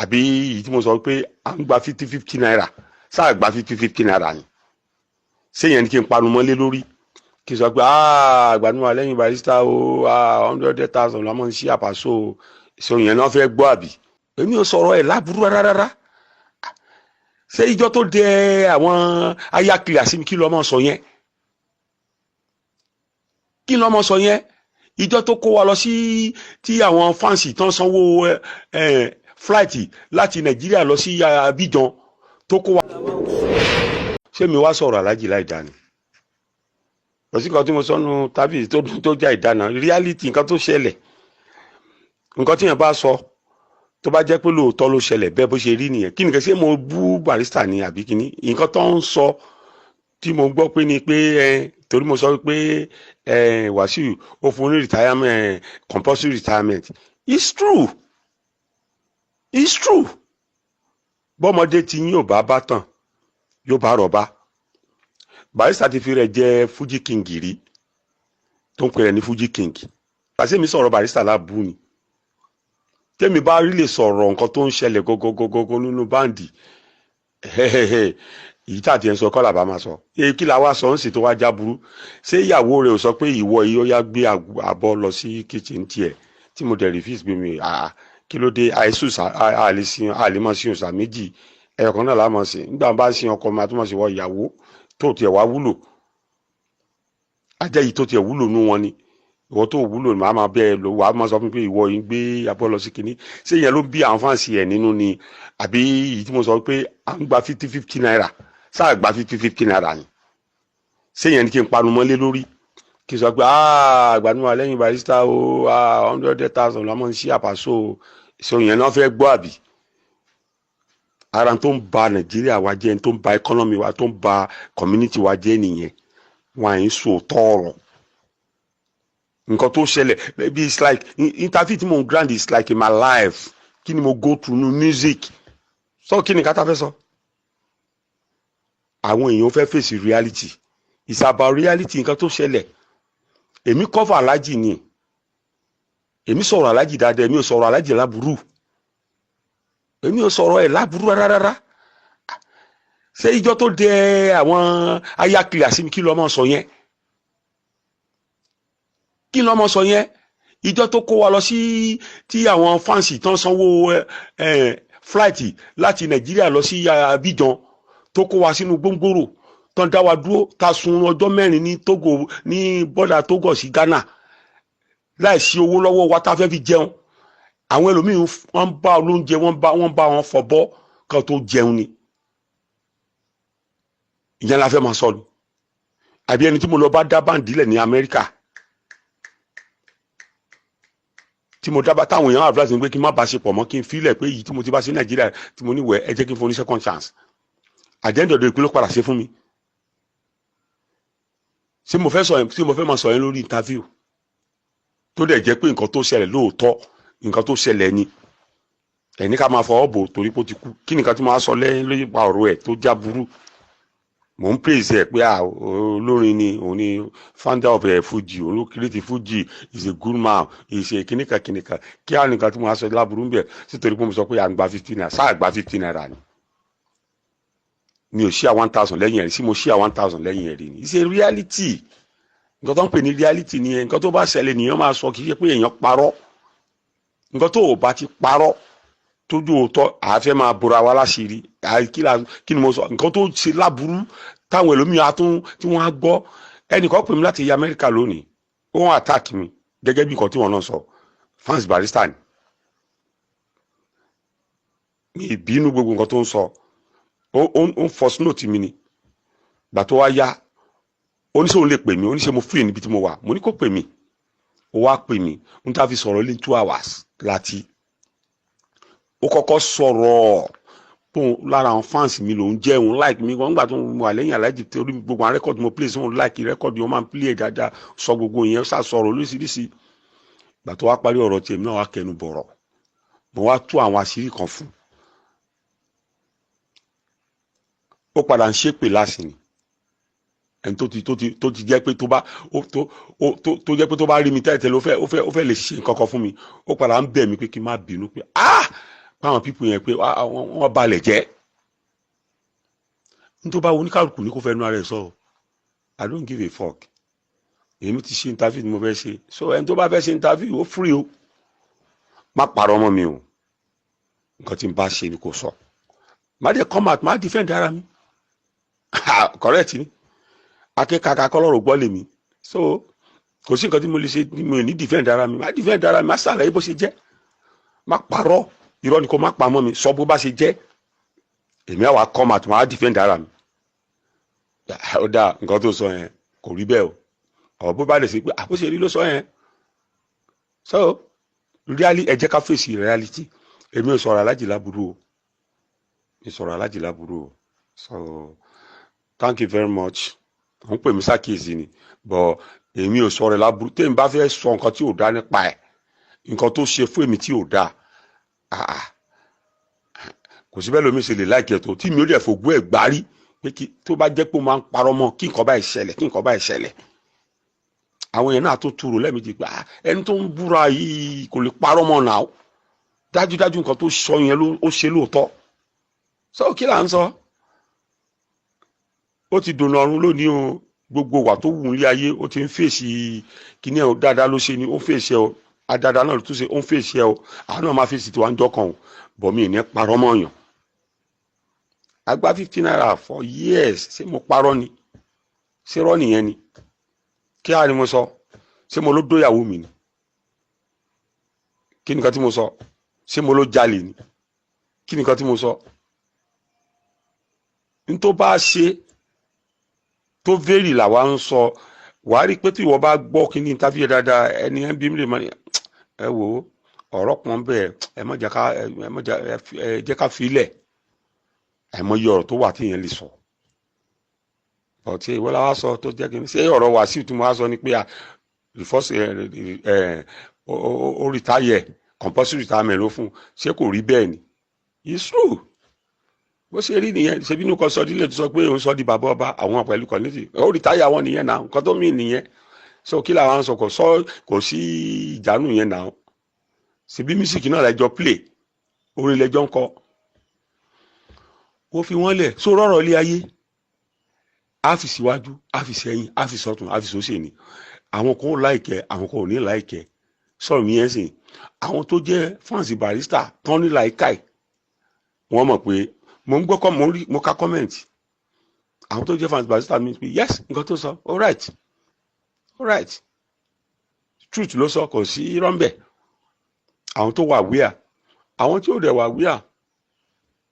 àbí èyí tí mo sọ pé à ń gba 50 naira sáà gba 50 naira ni séyẹn ni kí n panu mọ́lé lórí kí n sọ pé àgbàdo wà lẹ́yìn Barrister o 100,000 lọ́mọ ń ṣí àpàṣọ o ṣé òyìn náà fẹ́ gbọ́ àbí èmi ò sọ̀rọ̀ ẹ̀ láburú rárá ṣé ìjọ tó dé àwọn ayákiri àsìmí kí lọ́mọ sọ yẹn ìjọ tó kó wa lọ sí tí àwọn fáǹsì tán sanwó fúláìtì láti Nàìjíríà lọ sí Abidjan tó kó wa ṣé mi wá sọ̀rọ̀ alájì láì dáni lọ sí nǹkan tí mo sọnù tàbí tó já ìdáná reality nǹkan tó ṣẹlẹ̀ nǹkan tí yẹn bá sọ tó bá jẹ́ pé lóòótọ́ ló ṣẹlẹ̀ bẹ́ẹ̀ bó ṣe rí nìyẹn kí nìkan ṣé mo bú Barrister ni àbí kíní nǹkan tó ń sọ tí mo gbọ́ pé ni pé torí mo sọ pé Wàsíù ó fún ní retirement compulsory retirement it's true bọ́mọdé tí yín ò bá bá tàn yóò bá rọ̀bá Barrister ti fi rẹ̀ jẹ́ Fuji King rí tó ń pè rẹ̀ ní Fuji King pàṣẹ mi sọ̀rọ̀ Barrister lábú ni tẹ́mi bá rí lè sọ̀rọ̀ nǹkan tó ń ṣẹlẹ̀ gógógógógó nínú báǹdì èyí tàbí ẹ̀ ń sọ kọ́ làbá máa sọ kí la wá sọ ń sì tó wá jáburú ṣé ìyàwó rẹ̀ ò sọ pé ìwọ yìí ó yá gbé àbọ̀ lọ sí kitchen tiẹ̀ tí mo dẹ̀ refuse gbé mi kí ló dé àlèmọ̀ sí òòsà méjì ẹ̀yọ̀kan náà lámọ̀ sí nígbà bá sin ọkọ máa tó mọ̀ sí wọ ìyàwó tó tiẹ̀ wá wúlò ajẹ́ yìí tó tiẹ̀ wúlò nú wọn ni ìwọ tó wúlò màá máa bẹ́ẹ̀ lò wàá máa sọ fún mi pé ìwọ yìí gbé abọ́ lọ sí kinní ṣé ìyẹn ló bí àwọn fáǹsì ẹ̀ nínú ni àbí èyí tí mo sọ pé à ń gba 50 naira sáà gba 50 naira ni ṣé ìyẹn ni kí n panu mọ́lé lórí kí n sọ pé àgbàdo wà lẹ́yìn Barrister o 100,000 lọ́mọ ń ṣí àpàṣọ o ṣé ìyẹn náà fẹ́ gbọ́ àbí ara tó ń ba Nàìjíríà wa jẹ́ tó ń ba economy wa tó ń ba community wa jẹ́ nìyẹn wọn à ń sọ tọrọ nǹkan tó ṣẹlẹ̀ bí it's like interview tí mo ń grand is like in my life kí ni mo go through no music so kí ni kátà fẹ́ sọ àwọn èèyàn fẹ́ face reality it's about reality nǹkan tó ṣẹlẹ̀ èmi cover alájì ni èmi sọ̀rọ̀ alájì dáadáa èmi ò sọ̀rọ̀ alájì láburú èmi ò sọ̀rọ̀ ẹ̀ láburú rárá ṣé ìjọ tó dé àwọn ayákiri àsìmí kí lọ́mọ sọ yẹn ìjọ tó kó wa lọ sí tí àwọn fáǹsì tán sanwó fúláìtì láti Nàìjíríà lọ sí Abidjan tó kó wa sínú gbóngbòrò tán dá wa dúró ta sun ọjọ́ 4 ní Togo ní bọ́dà Togo sí Ghana láìsí owó lọ́wọ́ wa tá fẹ́ fi jẹun àwọn ẹlòmíín wọ́n bá olóúnjẹ wọ́n bá wọn fọ̀bọ́ kan tó jẹun ni ìyẹn la fẹ́ máa sọ ni àbí ẹni tí mo lọ bá dá báǹdì lẹ̀ ní Amẹ́ríkà tí mo dábàá táwọn èèyàn advice mi pé kí n má bá ṣe pọ̀ mọ́ kí n fílẹ̀ pé èyí tí mo ti bá ṣe Nàìjíríà tí mo níwẹ̀ ẹ jẹ́ kí n fún ní second chance àjẹ́ndọ̀dọ̀ ìpínlẹ̀ padà ṣe fún mi ṣé mo fẹ́ máa sọ yẹn lórí interview tó dẹ̀ jẹ́ pé nǹkan tó ṣẹlẹ̀ lóòótọ́ nǹkan tó ṣẹlẹ̀ ni ẹni ká máa fọwọ́ bò torí pé ó ti kú kí nìkan tí mo á sọ lẹ́yìn lórí ipa ọ̀rọ̀ ẹ̀ tó já burú mò ń praise ẹ̀ pé olórin ni òun ni founder of Fuji òun ló create Fuji is a good man is a kìnìkan kí á nìkan tí mo á sọ láburú ń bẹ̀ sítorí pé mo sọ pé à ń gba 50 naira sáà gba 50 naira ni mi ò ṣí à 1,000 lẹ́yìn ẹ̀rí sí mo ṣí à 1,000 lẹ́yìn ẹ̀rí ni it's a reality nǹkan tó ń pè ní reality ni nǹkan tó bá ṣẹlẹ̀ nìyẹn máa sọ kì í ṣe pé èèyàn parọ́ nǹkan tó ò bá ti parọ́ tójú òótọ́ àáfẹ́ máa bora wa láṣìírí kí ni mo sọ nǹkan tó ṣe láburú táwọn ẹlòmíràn tí wọ́n á gbọ́ ẹnìkan pè mí láti ilẹ̀ Amẹ́ríkà lónìí ó wọ́n attack mi gẹ́gẹ́ bí nǹkan tí wọ́n náà sọ fans Barrister ni mi ìbínú gbogbo nǹkan tó ń sọ ó ń first note mi ni gbà tó wá yá oníṣòwò lè pè mí oníṣẹ́ mo free níbi tí mo wà mo ní kó pè mí ó wá pè mí n ta fi sọ̀rọ̀ lé 2 hours láti ó kọ́kọ́ sọ̀rọ̀ pé lára àwọn fans mi lòún jẹ́ òun like mi nígbà tó ń wà lẹ́yìn aláàjì torí gbogbo àwọn rẹ́kọ̀dì mo play sí òun like rẹ́kọ̀dì wọn máa ń play dáadáa sọ gbogbo ìyẹn sá sọ̀rọ̀ lóríṣiríṣi gbà tó wá parí ọ̀rọ̀ tiẹ̀ mi náà wá kẹnu bọ̀rọ̀ mo wá tú àwọn àṣírí kan fún ó padà ń ṣépè lásìní ẹni tó ti jẹ́ pé tó jẹ́ pé tó bá rí mi tẹ́lẹ̀ ó fẹ́ lè ṣe nǹkan kan fún mi ó padà ń bẹ̀ mí pé kí n má bínú pé báwọn pípù yẹn pé wọ́n balẹ̀ jẹ́ nítorí báwo oníkàlùkù ní kó fẹ́ nu ara ẹ̀ sọ I don't give a fuck èmi ti ṣe interview ni mo fẹ́ ṣe so ẹni tó bá fẹ́ ṣe interview ó free o má parọ́ mọ́ mi o nǹkan tí n bá ṣe ni kò sọ má dé come out má defend ara mi correct ni akẹ́kọ̀ọ́ akọ́lọ́rọ̀ gbọ́ lèmi so kò sí nǹkan tí mo lè ṣe mo ní defend ara mi má defend ara mi má ṣàlàyé bó ṣe jẹ́ má parọ́ irọ́ ni kò má pamọ́ mi sọ bó bá ṣe jẹ́ èmi àwa come out má defend ara mi ó dáa nǹkan tó sọ yẹn kò rí bẹ́ẹ̀ o ọ̀ bó bá lè ṣe pé àbóṣe rí ló sọ yẹn so really ẹ jẹ́ ká fèsì reality èmi ò sọ̀rọ̀ alájì láburú o ìsọ̀rọ̀ alájì láburú o so thank you very much wọ́n pè mí sákèsì ni but èmi ò sọ̀rọ̀ láburú tèmi bá fẹ́ sọ nǹkan tí ò dá nípa ẹ̀ nǹkan tó ṣe fún èmi tí ò dá kò sí bẹ́ẹ̀ lómi ṣe lè láìkẹ́ tó tí mi ò dẹ̀ fògbó ẹ̀ gbárí pé tó bá jẹ́ pé ó máa ń parọ́ mọ́ kí nǹkan báyìí ṣẹlẹ̀ kí nǹkan báyìí ṣẹlẹ̀ àwọn yẹn náà tó túrò lẹ́ẹ̀mejì pé ẹni tó ń búra yìí kò lè parọ́ mọ́ náà dájúdájú nǹkan tó sọ yẹn ó ṣe lóòótọ́ sọ kí là ń sọ ó ti dùn ọ̀run lónìí o gbogbo wà tó wù ní ayé ó ti ń fèsì kíní ẹ̀ dáadáa ló ṣe ni ó ń fèsì ẹ̀ o adáadáa náà ló tún ṣe ó ń fèsì ẹ̀ o àwọn náà máa fèsì tí wọ́n ń dọ́kàn o bọ̀ mí ní parọ́ mọ́ yàn agbá 50 naira for years ṣé mo parọ́ ni ṣé rọ́ nìyẹn ni kí á ní mo sọ ṣé mo ló dóyàwó mi ni kí nìkan tí mo sọ ṣé mo ló jalè ni kí nìkan tí mo sọ n tó bá ṣe tó vérì làwa ń sọ wàá rí i pé tí ìwọ bá gbọ́ kí ní interview dáadáa ẹni ẹ bí mi lè mọ ẹ wò ó ọ̀rọ̀ kan bẹ́ẹ̀ ẹ jẹ́ ká filẹ̀ ẹ mọ iye ọ̀rọ̀ tó wà tí yẹn lè sọ ọtí ìwọ la wá sọ tó jẹ́ kí n ṣe ọ̀rọ̀ Wàsíù tí mo wá sọ ni pé ó rìtáyẹ̀ compulsory retirement ló fún ṣé kò rí bẹ́ẹ̀ ni it's true bó ṣe rí nìyẹn ṣebí inú kan sọ dílé tó sọ pé òun sọ di bàbá ọba àwọn pẹ̀lú community ó rìtáyà wọn nìyẹn náà nǹkan tó mìíràn nìyẹn so kí làwọn sọ kò sí ìjánu yẹn náà ṣebí mísìkì náà lẹ́jọ́ play orin lẹ́jọ́ ń kọ ó fi wọ́n lẹ̀ so rọ̀rọ̀ ilé ayé áfìsì iwájú áfìsì ẹ̀yìn áfìsì ọ̀tún áfìsì òsì ni àwọn kan ó láìkẹ́ àwọn kan ò ní láìkẹ́ sọ̀rọ̀ mi yẹn sìn àwọn tó jẹ́ fáǹsì Barrister tán ní láìkáì wọ́n mọ̀ pé mo ń gbọ́ mo ka comment àwọn tó jẹ́ fáǹsì Barrister mi pé yes nǹkan tó sọ all right truth ló sọ kò sí rọ́ńbẹ̀ àwọn tó wà wíà àwọn tí ò dẹ̀ wà wíà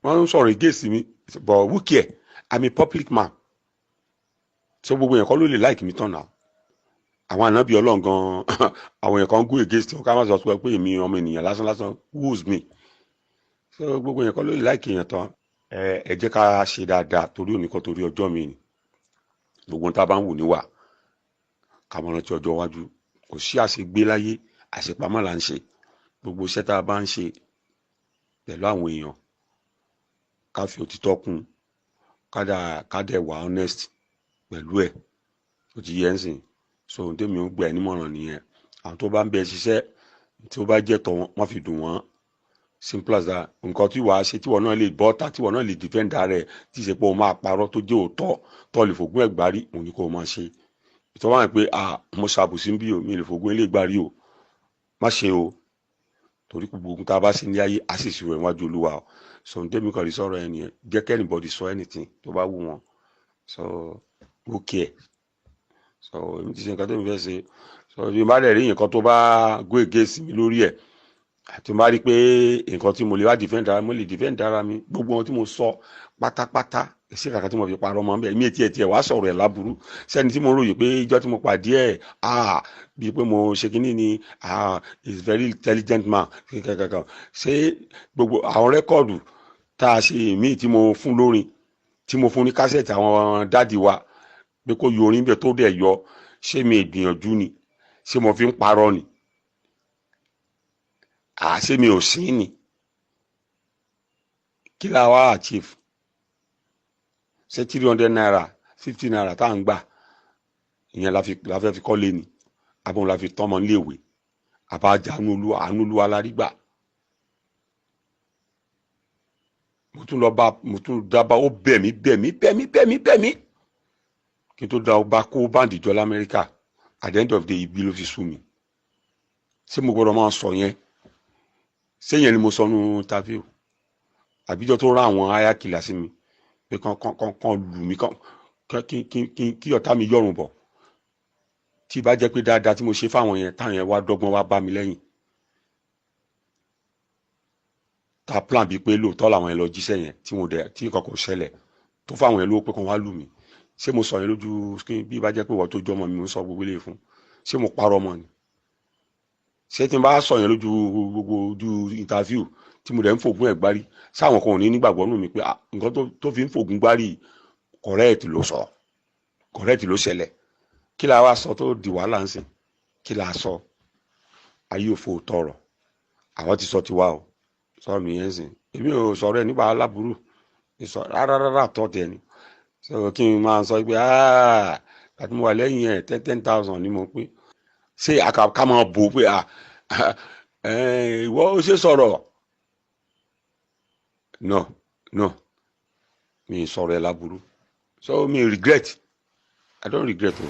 wọ́n ń sọ̀rọ̀ against mi but who care I'm a public man so gbogbo yẹn kọ́ ló lè like mi tán náà àwọn ànábì Ọlọ́run gan àwọn yẹn kan go against wọn ká má sọ pé èmi ọmọ ènìyàn lásán who's me so gbogbo yẹn kọ́ ló lè like yẹn tán ẹ jẹ́ ká ṣe dáadáa torí òní kan torí ọjọ́ mi ni gbogbo tá a bá ń wù níwà ká mọ̀ rántí ọjọ́ iwájú kò sí àṣegbé láyé àṣepamọ́ là ń ṣe gbogbo iṣẹ́ tá a bá ń ṣe pẹ̀lú àwọn èèyàn ká fi òtítọ́ kún ká dẹ̀ wà honest pẹ̀lú ẹ̀ ó ti yẹ ń sìn so ohun tèmi ń gbà ẹ́ nímọ̀ràn nìyẹn àwọn tó bá ń bẹ ṣiṣẹ́ tí ó bá jẹ́ tọ́ wọn má fi dùn wọ́n simple as that nǹkan tí wàá ṣe tí wọ́n náà lè bọ́ ta tí wọ́n náà lè defend rẹ̀ tí ì ṣe pé o máa parọ́ tó jẹ́ òótọ́ tó lè fògùn ẹ̀ gbárí òun ni kò máa ṣe ìtọ́ wà pé mo ṣàbùsí ń bí o mi lè fògùn ilé gbárí o má ṣe o torí gbogbo tá a bá ṣe ní ayé a sì ṣòro ìwájú Olúwa o so ohun tèmi kàn rí sọ̀rọ̀ ẹ̀ nìyẹn jẹ́ kẹ́ anybody sọ anything tó bá wù wọ́n so who care so èmi ti ṣe nǹkan tó mi fẹ́ ṣe so bí n bá dẹ̀ rí nǹkan tó bá go against mi lórí ẹ̀ àti n bá rí pé nǹkan tí mo lè wá defend ara mi mo lè defend ara mi gbogbo ohun tí mo sọ pátápátá èsì kàkà tí mo fi parọ́ mọ́ bẹ́ẹ̀ mi tiẹ̀ wá sọ̀rọ̀ ẹ̀ láburú sẹ́ni tí mo ròyìn pé ìjọ́ tí mo pàdé ẹ̀ bíi pé mo ṣe kínní ni is very intelligent man kankan ṣé gbogbo àwọn rẹ́kọ̀dù tá a ṣe míì tí mo fún lórin tí mo fún ní kásẹ̀tì àwọn dáàdi wa pé kó yọ orin bẹ́ẹ̀ tó dẹ̀ yọ ṣé mi ìgbìyànjú ni ṣé mo fi ń parọ́ ni ṣé mi ò sí ni kí la wá achieve ṣé 300 naira 50 naira tá à ń gbà ìyẹn la fẹ́ fi kọ́ lé ni àbọ̀n la fi tọ́mọ níléèwé àbájá àánú Olúwa la rí gbà mo tún dábàá ó bẹ̀ mí kí n tó dá ọba kó báǹdì jọ l'Amẹ́ríkà at the end of the day ibi ló fi sú mi ṣé mo gbọ́dọ̀ máa sọ yẹn ṣé yẹn ni mo sọ nù interview àbíjọ tó rán àwọn ayákìlá sí mi pé kán lù mí kí ọ̀tá mi yọ̀rùn bọ̀ tí bá jẹ́ pé dáadáa tí mo ṣe fáwọn yẹn táwọn yẹn wá dọ́gbọ́n wá bá mi lẹ́yìn ta plan bíi pé lóòótọ́ làwọn yẹn lọ jíṣẹ́ yẹn tí nǹkan kò ṣẹlẹ̀ tó fáwọn yẹn lówó pé kán wá lù mí ṣé mo sọ yẹn lójú bí bá jẹ́ pé wọ́n tó jọmọ mi ń sọ gbogbo ilé fún ṣé mo parọ́ mọ́ ni ṣé tí n bá sọ yẹn lójú gbogbo ojú interview tí mo dẹ̀ ń fògùn ẹ̀ gbárí sáwọn kan ò ní nígbàgbọ́ nù mí pé nǹkan tó fi ń fògùn gbárí correct ló sọ correct ló ṣẹlẹ̀ kí la wá sọ tó di wàhálà ń sìn kí la sọ ayé òfò tọrọ àwọn ti sọ tiwa o sọ̀rọ̀ mi yẹn sìn èmi ò sọ̀rọ̀ ẹ̀ nípa aláburú rárá tọ́ tẹ̀ ni sọ kí n máa sọ pé àti mo wà lẹ́yìn ẹ̀ 10,000 ni mo pé ṣé ká máa bò pé ìwọ ó ṣe sọ̀rọ̀ no mi sọ̀rọ̀ ẹ̀ láburú so mi regret I don't regret o.